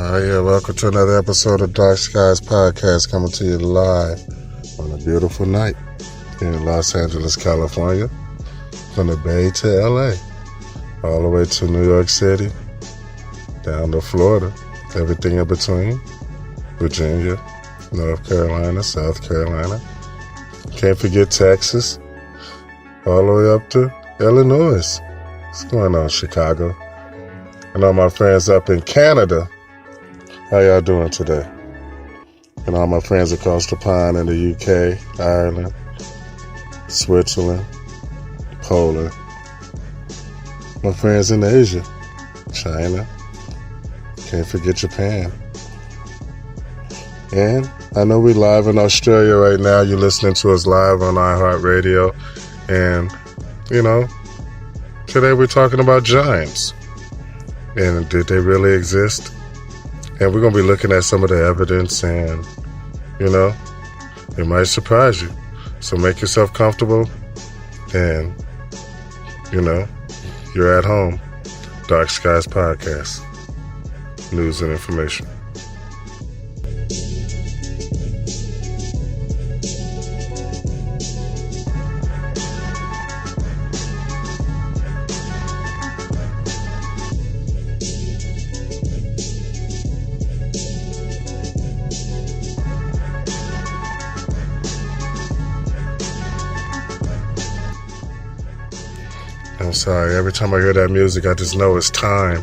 Yeah, welcome to another episode of Darkskies Podcast, coming to you live on a beautiful night here in Los Angeles, California, from the Bay to LA, all the way to New York City, down to Florida, everything in between, Virginia, North Carolina, South Carolina, can't forget Texas, all the way up to Illinois. What's going on, Chicago? And all my friends up in Canada, how y'all doing today? And all my friends across the pond in the UK, Ireland, Switzerland, Poland. My friends in Asia, China, can't forget Japan. And I know we're live in Australia right now. You're listening to us live on iHeartRadio. And, today we're talking about giants. And did they really exist? And we're going to be looking at some of the evidence and, it might surprise you. So make yourself comfortable and, you're at home. Dark Skies Podcast. News and information. I'm sorry, every time I hear that music, I just know it's time,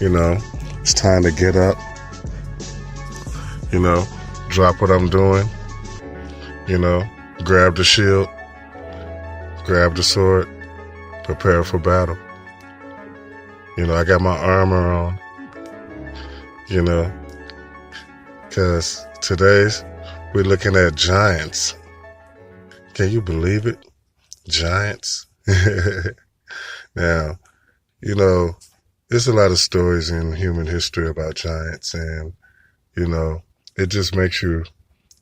it's time to get up, drop what I'm doing, grab the shield, grab the sword, prepare for battle. I got my armor on, because today's we're looking at giants. Can you believe it? Giants. Now, there's a lot of stories in human history about giants, and, it just makes you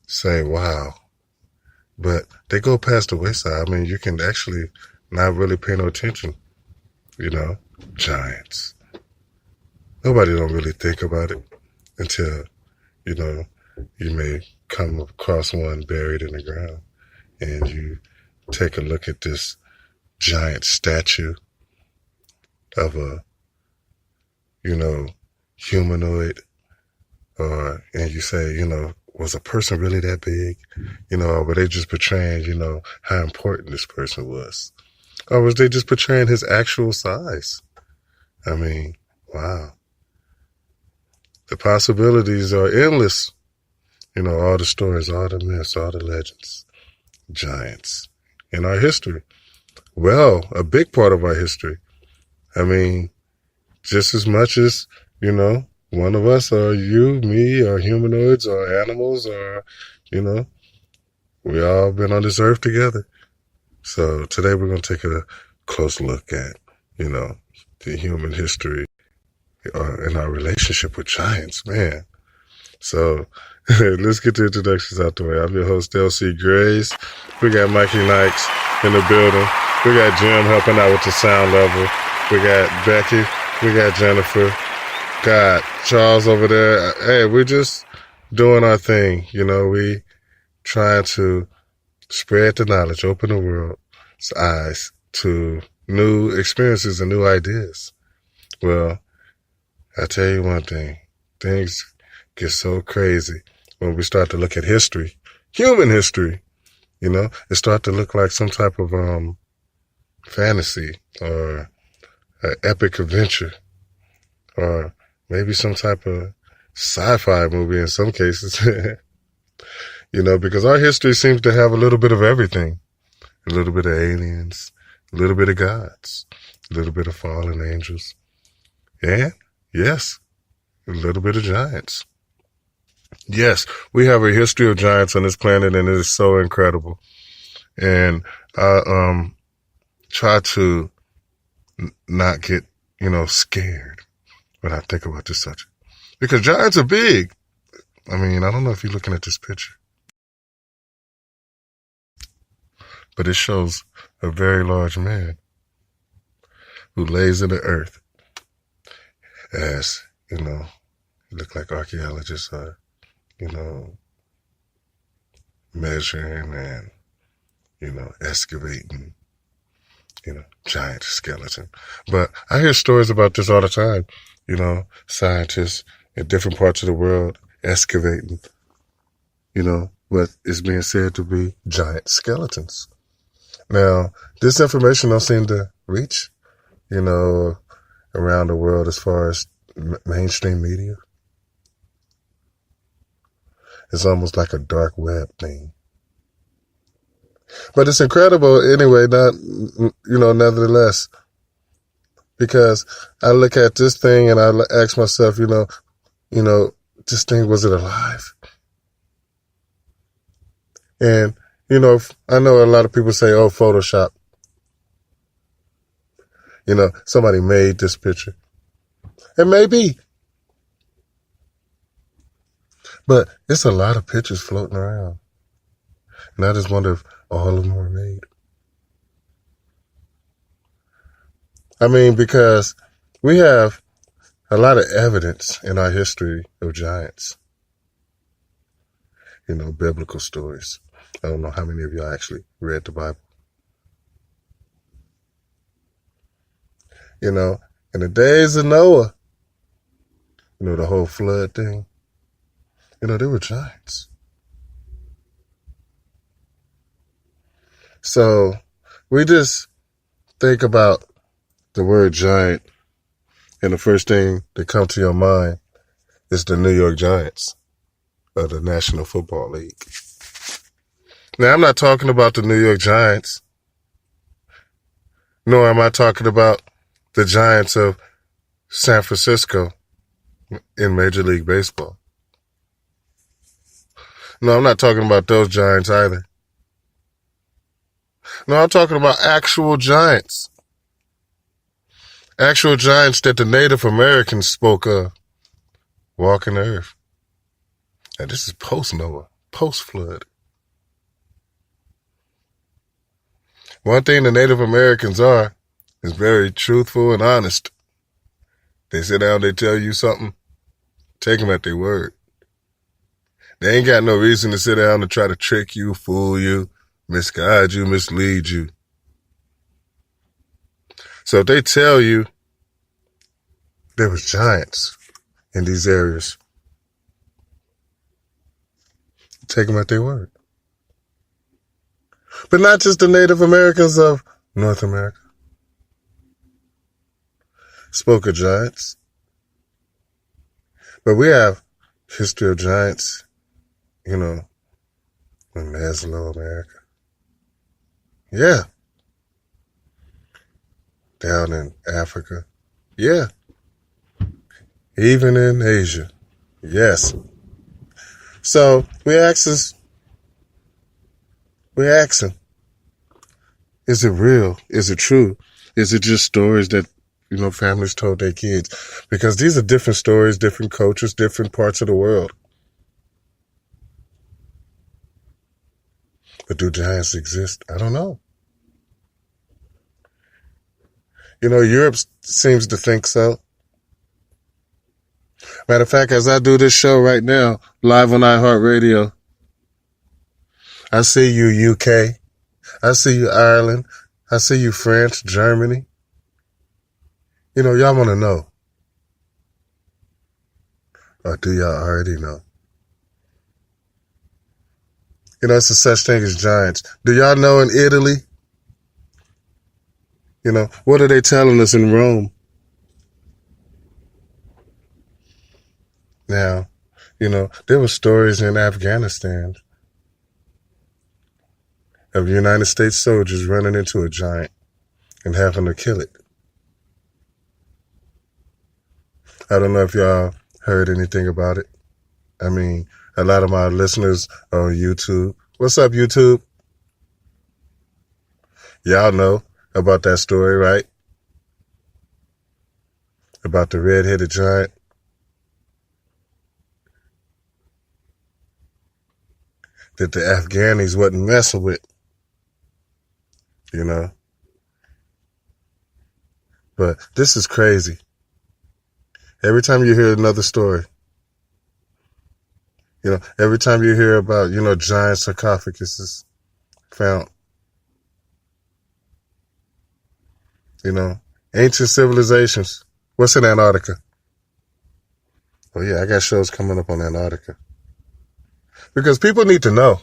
say, wow. But they go past the wayside. I mean, you can actually not really pay no attention, giants. Nobody don't really think about it until, you may come across one buried in the ground, and you take a look at this giant statue of a, humanoid, and you say, was a person really that big? Or were they just portraying, how important this person was? Or was they just portraying his actual size? I mean, wow. The possibilities are endless. All the stories, all the myths, all the legends, giants in our history. Well, a big part of our history. I mean, just as much as, one of us or you, me, or humanoids or animals or, we all been on this earth together. So today we're going to take a close look at, the human history and our relationship with giants, man. So let's get the introductions out the way. I'm your host, LC Grace. We got Mikey Nikes in the building. We got Jim helping out with the sound level. We got Becky. We got Jennifer. Got Charles over there. Hey, we're just doing our thing. We trying to spread the knowledge, open the world's eyes to new experiences and new ideas. Well, I tell you one thing. Things get so crazy when we start to look at history, human history. It start to look like some type of fantasy or an epic adventure or maybe some type of sci-fi movie in some cases, because our history seems to have a little bit of everything, a little bit of aliens, a little bit of gods, a little bit of fallen angels, and yes, a little bit of giants. Yes, we have a history of giants on this planet, and it is so incredible. And I try to not get, scared when I think about this subject. Because giants are big. I mean, I don't know if you're looking at this picture. But it shows a very large man who lays in the earth as, look like archaeologists are, you know, measuring and, excavating, giant skeleton. But I hear stories about this all the time, scientists in different parts of the world excavating, what is being said to be giant skeletons. Now, this information don't seem to reach, around the world as far as mainstream media. It's almost like a dark web thing. But it's incredible anyway, nevertheless, because I look at this thing and I ask myself, this thing, was it alive? And, I know a lot of people say, oh, Photoshop. Somebody made this picture. It may be. But it's a lot of pictures floating around. And I just wonder if all of them were made. I mean, because we have a lot of evidence in our history of giants. Biblical stories. I don't know how many of y'all actually read the Bible. In the days of Noah, the whole flood thing, there were giants. So we just think about the word giant, and the first thing that comes to your mind is the New York Giants of the National Football League. Now, I'm not talking about the New York Giants, nor am I talking about the Giants of San Francisco in Major League Baseball. No, I'm not talking about those giants either. No, I'm talking about actual giants. Actual giants that the Native Americans spoke of walking the earth. And this is post-Noah, post-flood. One thing the Native Americans are is very truthful and honest. They sit down, they tell you something, take them at their word. They ain't got no reason to sit down and try to trick you, fool you, misguide you, mislead you. So if they tell you there was giants in these areas, take them at their word. But not just the Native Americans of North America spoke of giants. But we have history of giants, in Mesoamerica. Yeah. Down in Africa. Yeah. Even in Asia. Yes. So we're asking, is it real? Is it true? Is it just stories that, families told their kids? Because these are different stories, different cultures, different parts of the world. But do giants exist? I don't know. Europe seems to think so. Matter of fact, as I do this show right now, live on iHeartRadio, I see you, UK. I see you, Ireland. I see you, France, Germany. Y'all want to know. Or do y'all already know? It's a such thing as giants. Do y'all know in Italy? What are they telling us in Rome? Now, there were stories in Afghanistan of United States soldiers running into a giant and having to kill it. I don't know if y'all heard anything about it. I mean, a lot of my listeners are on YouTube. What's up, YouTube? Y'all know about that story, right? About the red-headed giant. That the Afghanis wasn't messing with. But this is crazy. Every time you hear another story, You know, every time you hear about, giant sarcophaguses found, ancient civilizations. What's in Antarctica? Oh yeah, I got shows coming up on Antarctica. Because people need to know.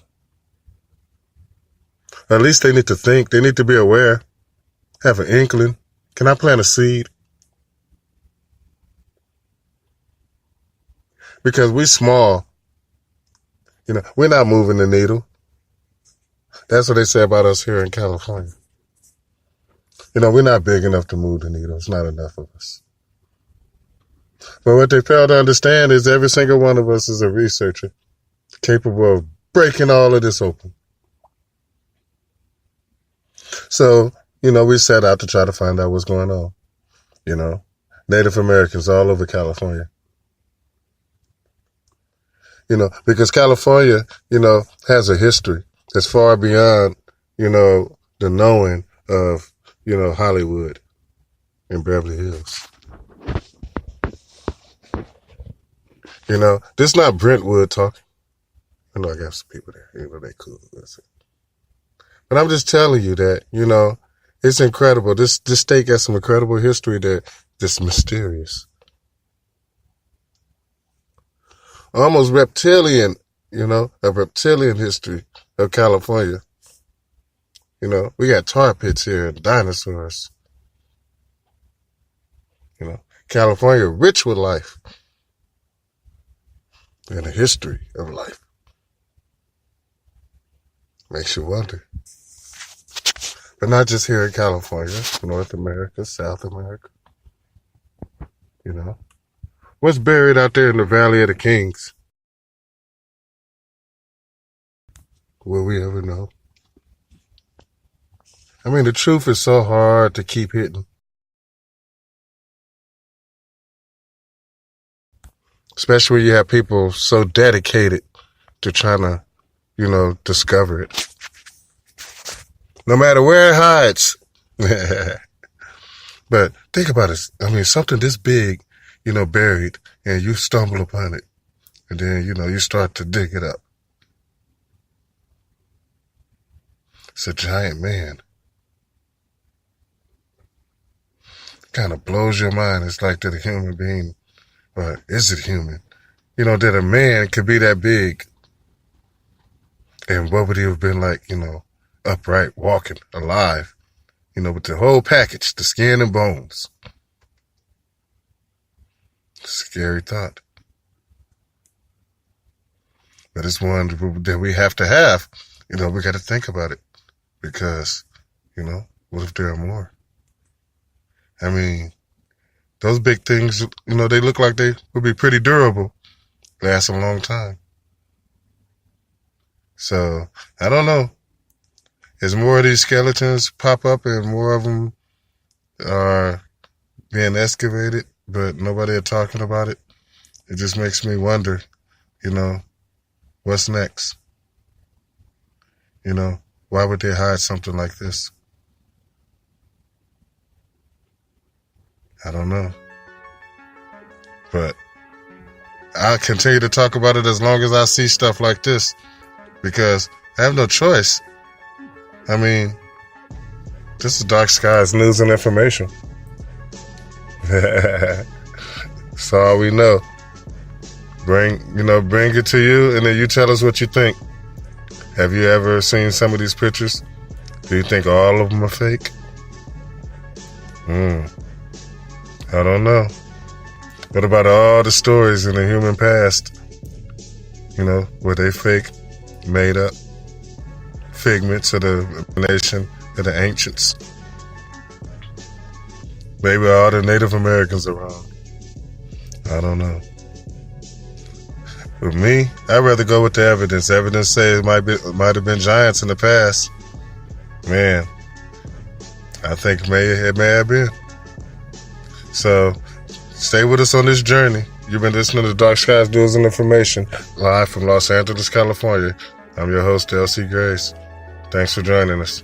Or at least they need to think. They need to be aware. Have an inkling. Can I plant a seed? Because we small. We're not moving the needle. That's what they say about us here in California. We're not big enough to move the needle. It's not enough of us. But what they fail to understand is every single one of us is a researcher capable of breaking all of this open. So, we set out to try to find out what's going on. Native Americans all over California. Because California, has a history that's far beyond, the knowing of, Hollywood and Beverly Hills. This is not Brentwood talking. I know I got some people there. They cool. That's it. But I'm just telling you that, it's incredible. This state got some incredible history that's mysterious. Almost reptilian, a reptilian history of California. We got tar pits here and dinosaurs. California rich with life and a history of life. Makes you wonder. But not just here in California, North America, South America. What's buried out there in the Valley of the Kings? Will we ever know? I mean, the truth is so hard to keep hitting. Especially when you have people so dedicated to trying to, discover it. No matter where it hides. But think about it. I mean, something this big, buried, and you stumble upon it. And then, you start to dig it up. It's a giant man. Kind of blows your mind. It's like that a human being, or is it human? That a man could be that big. And what would he have been like, upright, walking, alive, with the whole package, the skin and bones. Scary thought. But it's one that we have to have. We got to think about it. Because, what if there are more? I mean, those big things, they look like they would be pretty durable. Last a long time. So, I don't know. As more of these skeletons pop up and more of them are being excavated, but nobody are talking about it, it just makes me wonder, what's next? Why would they hide something like this? I don't know. But I'll continue to talk about it as long as I see stuff like this, because I have no choice. I mean, this is Darkskies News and Information. That's all we know. Bring it to you, and then you tell us what you think. Have you ever seen some of these pictures? Do you think all of them are fake? I don't know. What about all the stories in the human past? Were they fake, made up, figments of the imagination of the ancients? Maybe all the Native Americans are wrong. I don't know. With me, I'd rather go with the evidence. Evidence says it might have been giants in the past. Man, I think it may have been. So, stay with us on this journey. You've been listening to Darkskies News and Information, live from Los Angeles, California. I'm your host, LC Grace. Thanks for joining us.